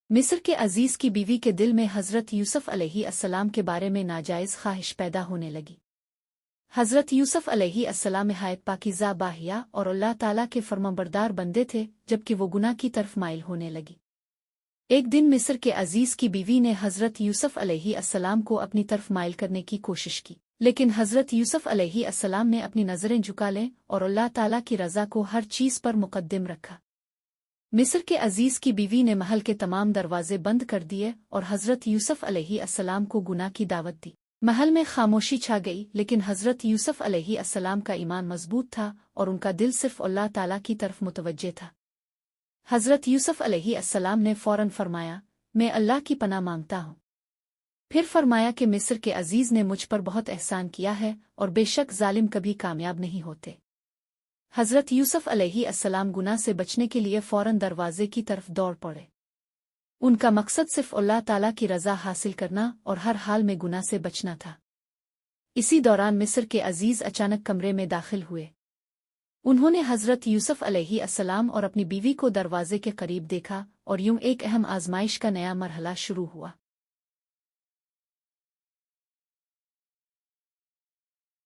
مصر کے عزیز کی بیوی کے دل میں حضرت یوسف علیہ السلام کے بارے میں ناجائز خواہش پیدا ہونے لگی۔ حضرت یوسف علیہ السلام نہایت پاکیزہ باحیا اور اللہ تعالیٰ کے فرمانبردار بندے تھے، جبکہ وہ گناہ کی طرف مائل ہونے لگی۔ ایک دن مصر کے عزیز کی بیوی نے حضرت یوسف علیہ السلام کو اپنی طرف مائل کرنے کی کوشش کی، لیکن حضرت یوسف علیہ السلام نے اپنی نظریں جھکا لیں اور اللہ تعالیٰ کی رضا کو ہر چیز پر مقدم رکھا۔ مصر کے عزیز کی بیوی نے محل کے تمام دروازے بند کر دیے اور حضرت یوسف علیہ السلام کو گناہ کی دعوت دی۔ محل میں خاموشی چھا گئی، لیکن حضرت یوسف علیہ السلام کا ایمان مضبوط تھا اور ان کا دل صرف اللہ تعالیٰ کی طرف متوجہ تھا۔ حضرت یوسف علیہ السلام نے فوراً فرمایا، میں اللہ کی پناہ مانگتا ہوں۔ پھر فرمایا کہ مصر کے عزیز نے مجھ پر بہت احسان کیا ہے اور بے شک ظالم کبھی کامیاب نہیں ہوتے۔ حضرت یوسف علیہ السلام گناہ سے بچنے کے لیے فوراً دروازے کی طرف دوڑ پڑے۔ ان کا مقصد صرف اللہ تعالیٰ کی رضا حاصل کرنا اور ہر حال میں گناہ سے بچنا تھا۔ اسی دوران مصر کے عزیز اچانک کمرے میں داخل ہوئے۔ انہوں نے حضرت یوسف علیہ السلام اور اپنی بیوی کو دروازے کے قریب دیکھا، اور یوں ایک اہم آزمائش کا نیا مرحلہ شروع ہوا۔